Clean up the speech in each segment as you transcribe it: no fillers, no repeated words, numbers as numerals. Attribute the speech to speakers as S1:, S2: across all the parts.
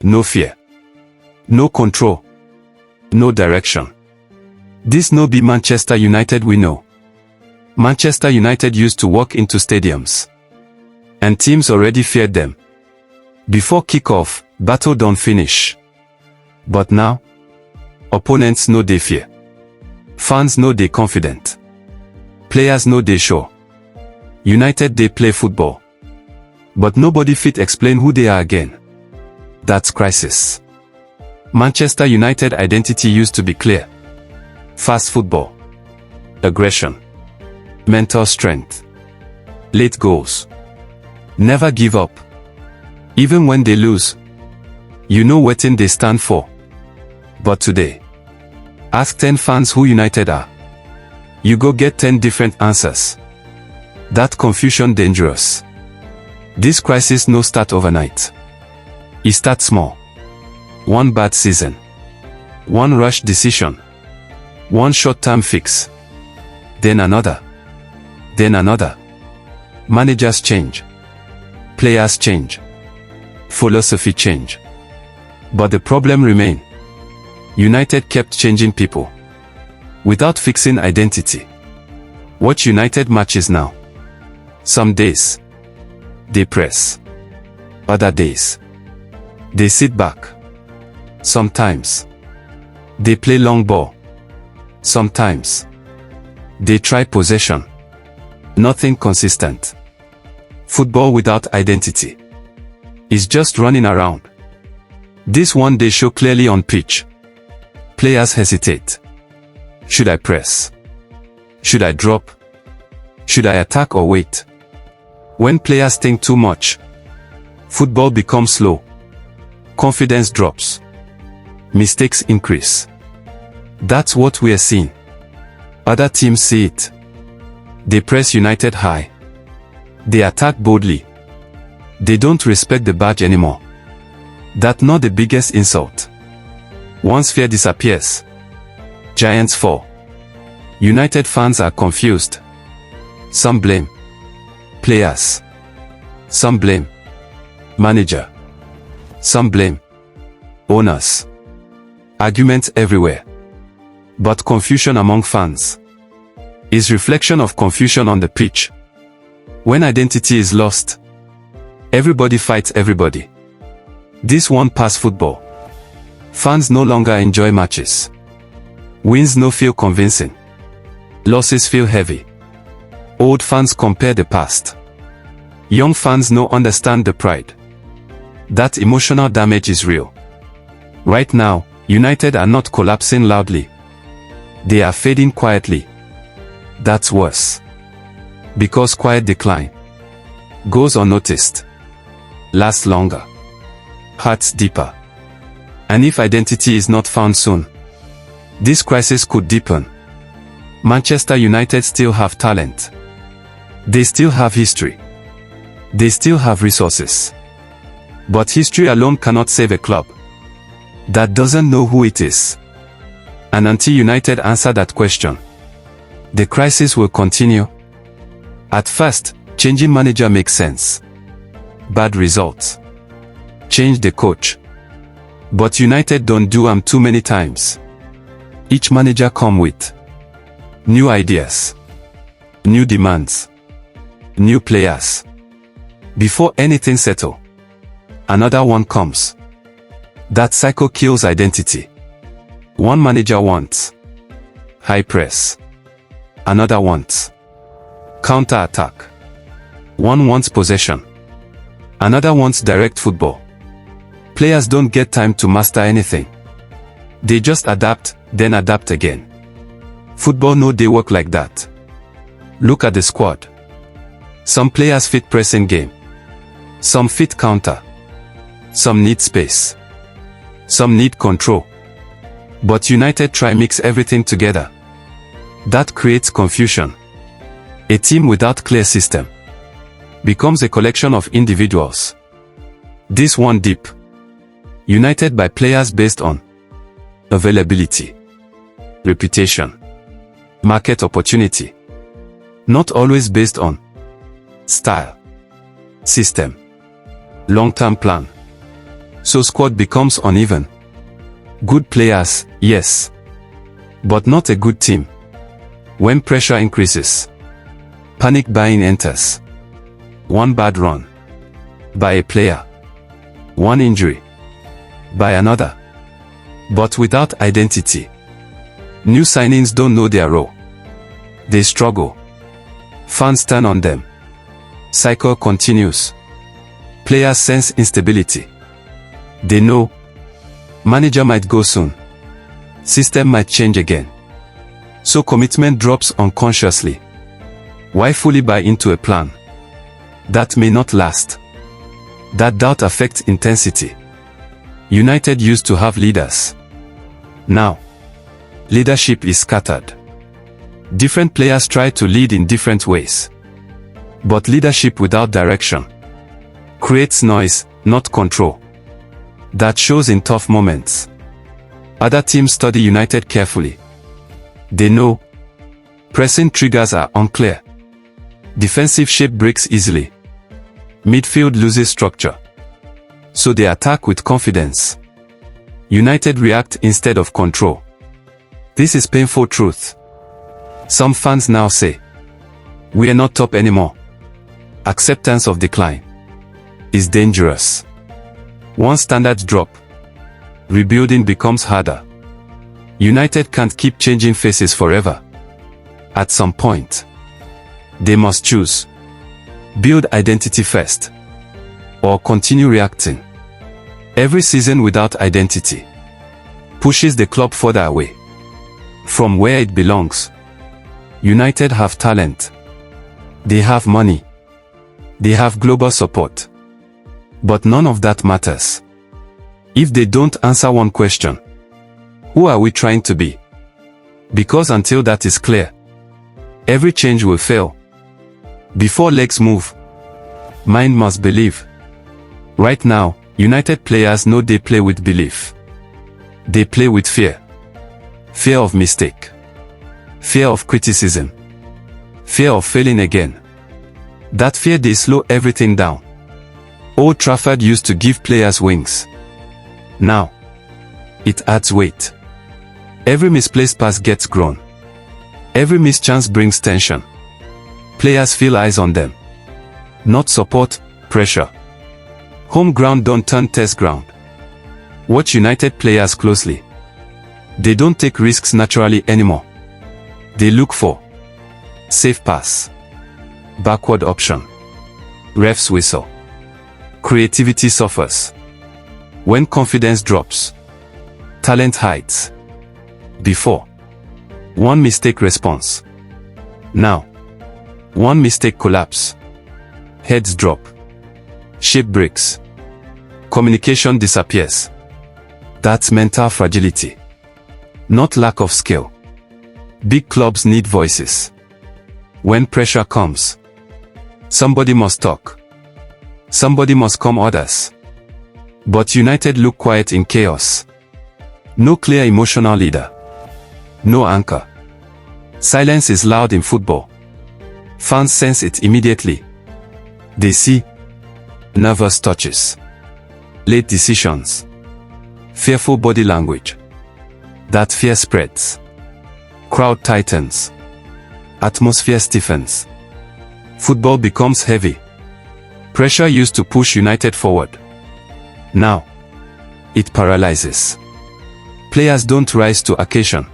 S1: No fear. No control. No direction. This no be Manchester United we know. Manchester United used to walk into stadiums, and teams already feared them. Before kick-off, battle don't finish. But now, opponents know they fear. Fans know they confident. Players know they sure. United they play football. But nobody fit explain who they are again. That's crisis. Manchester United identity used to be clear. Fast football. Aggression. Mental strength. Late goals. Never give up. Even when they lose, you know what they stand for. But today, ask 10 fans who United are. You go get 10 different answers. That confusion dangerous. This crisis no start overnight. It starts small. One bad season. One rush decision. One short-term fix. Then another. Then another. Managers change. Players change. Philosophy change. But the problem remains. United kept changing people. Without fixing identity. Watch United matches now. Some days, they press. Other days, they sit back. Sometimes, they play long ball. Sometimes, they try possession. Nothing consistent. Football without identity is just running around. This one they show clearly on pitch. Players hesitate. Should I press? Should I drop? Should I attack or wait? When players think too much, football becomes slow. Confidence drops. Mistakes increase. That's what we are seeing. Other teams see it. They press United high. They attack boldly. They don't respect the badge anymore. That's not the biggest insult. Once fear disappears, giants fall. United fans are confused. Some blame players. Some blame manager. Some blame owners. Arguments everywhere. But confusion among fans is reflection of confusion on the pitch. When identity is lost, everybody fights everybody. This one pass football. Fans no longer enjoy matches. Wins no feel convincing. Losses feel heavy. Old fans compare the past. Young fans no understand the pride. That emotional damage is real. Right now, United are not collapsing loudly. They are fading quietly. That's worse. Because quiet decline goes unnoticed, lasts longer, hurts deeper. And if identity is not found soon, this crisis could deepen. Manchester United still have talent. They still have history. They still have resources. But history alone cannot save a club that doesn't know who it is. And until United answer that question, the crisis will continue. At first, changing manager makes sense. Bad results. Change the coach. But United don't do them too many times. Each manager come with new ideas, new demands, new players. Before anything settle, another one comes. That cycle kills identity. One manager wants high press. Another wants counter-attack. One wants possession. Another wants direct football. Players don't get time to master anything. They just adapt, then adapt again. Football no dey work like that. Look at the squad. Some players fit pressing game. Some fit counter. Some need space. Some need control. But United try mix everything together. That creates confusion. A team without clear system becomes a collection of individuals. This one deep. United by players based on availability, reputation, market opportunity. Not always based on style, system, long-term plan. So squad becomes uneven. Good players, yes. But not a good team. When pressure increases, panic buying enters. One bad run by a player, one injury by another. But without identity, new signings don't know their role. They struggle. Fans turn on them. Cycle continues. Players sense instability. They know manager might go soon. System might change again. So commitment drops unconsciously. Why fully buy into a plan that may not last? That doubt affects intensity. United used to have leaders. Now, leadership is scattered. Different players try to lead in different ways. But leadership without direction creates noise, not control. That shows in tough moments. Other teams study United carefully. They know pressing triggers are unclear. Defensive shape breaks easily. Midfield loses structure. So they attack with confidence. United react instead of control. This is painful truth. Some fans now say, we are not top anymore. Acceptance of decline is dangerous. Once standards drop, rebuilding becomes harder. United can't keep changing faces forever. At some point, they must choose. Build identity first, or continue reacting. Every season without identity pushes the club further away from where it belongs. United have talent. They have money. They have global support. But none of that matters if they don't answer one question: who are we trying to be? Because until that is clear, every change will fail. Before legs move, mind must believe. Right now, United players know they play with belief. They play with fear. Fear of mistake. Fear of criticism. Fear of failing again. That fear they slow everything down. Old Trafford used to give players wings. Now, it adds weight. Every misplaced pass gets grown. Every mischance brings tension. Players feel eyes on them. Not support, pressure. Home ground don't turn test ground. Watch United players closely. They don't take risks naturally anymore. They look for safe pass, backward option, ref's whistle. Creativity suffers. When confidence drops, talent hides. Before, one mistake response. Now, one mistake collapse. Heads drop. Shape breaks. Communication disappears. That's mental fragility, not lack of skill. Big clubs need voices. When pressure comes, somebody must talk. Somebody must calm others. But United look quiet in chaos. No clear emotional leader. No anchor. Silence is loud in football. Fans sense it immediately. They see nervous touches, late decisions, fearful body language. That fear spreads. Crowd tightens. Atmosphere stiffens. Football becomes heavy. Pressure used to push United forward. Now, it paralyzes. Players don't rise to occasion.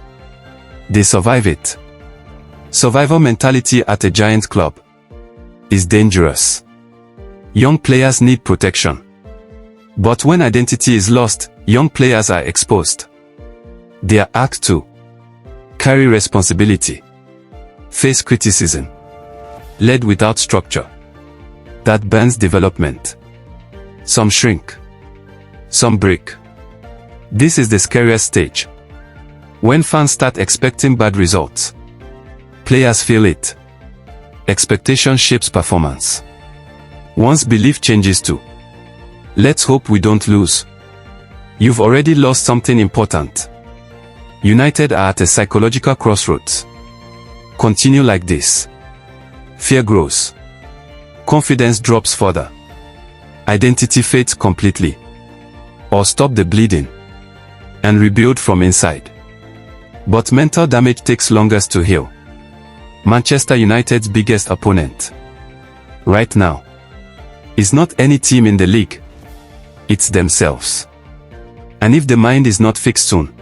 S1: They survive it. Survival mentality at a giant club is dangerous. Young players need protection. But when identity is lost, young players are exposed. They are asked to carry responsibility, face criticism, led without structure. That burns development. Some shrink. Some break. This is the scariest stage. When fans start expecting bad results, players feel it. Expectation shapes performance. Once belief changes too, let's hope we don't lose. You've already lost something important. United are at a psychological crossroads. Continue like this. Fear grows. Confidence drops further. Identity fades completely. or stop the bleeding, and rebuild from inside. But mental damage takes longest to heal. Manchester United's biggest opponent right now is not any team in the league, it's themselves. And if the mind is not fixed soon,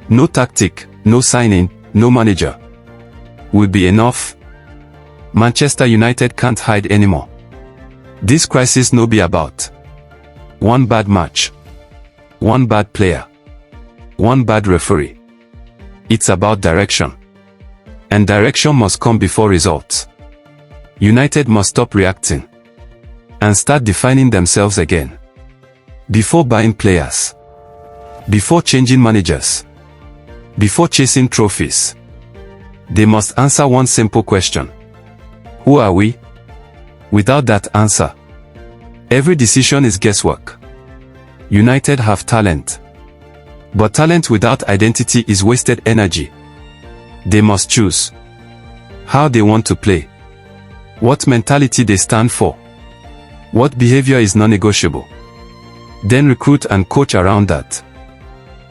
S1: no tactic, no signing, no manager will be enough. Manchester United can't hide anymore. This crisis no be about one bad match, one bad player, one bad referee. It's about direction. And direction must come before results. United must stop reacting and start defining themselves again. Before buying players, before changing managers, before chasing trophies, they must answer one simple question. Who are we? Without that answer, every decision is guesswork. United have talent, but talent without identity is wasted energy. They must choose how they want to play, what mentality they stand for, what behavior is non-negotiable. Then recruit and coach around that.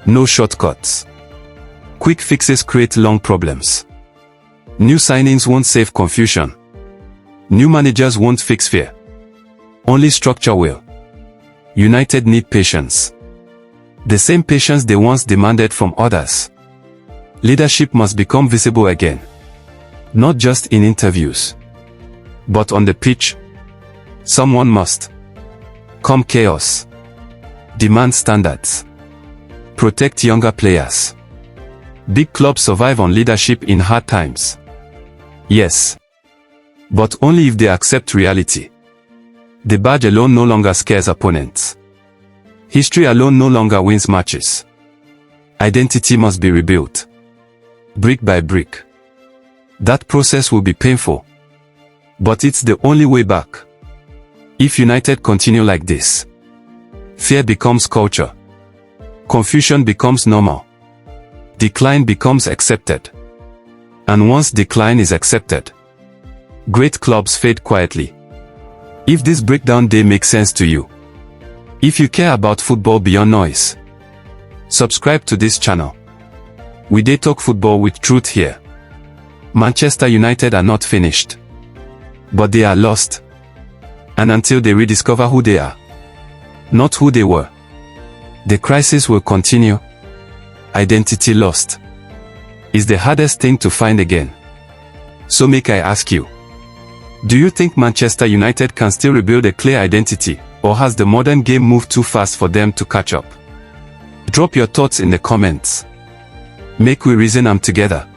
S1: No shortcuts. Quick fixes create long problems. New signings won't save confusion. New managers won't fix fear. Only structure will. United need patience. The same patience they once demanded from others. Leadership must become visible again. Not just in interviews, but on the pitch. Someone must calm chaos, demand standards, protect younger players. Big clubs survive on leadership in hard times. Yes, but only if they accept reality. The badge alone no longer scares opponents. History alone no longer wins matches. Identity must be rebuilt, brick by brick. That process will be painful, but it's the only way back. If United continue like this, fear becomes culture, confusion becomes normal, decline becomes accepted. And once decline is accepted, great clubs fade quietly. If this breakdown day makes sense to you, if you care about football beyond noise, subscribe to this channel. We dey talk football with truth here. Manchester United are not finished, but they are lost. And until they rediscover who they are, not who they were, the crisis will continue. Identity lost is the hardest thing to find again. So make I ask you, do you think Manchester United can still rebuild a clear identity, or has the modern game moved too fast for them to catch up? Drop your thoughts in the comments. Make we reason them together.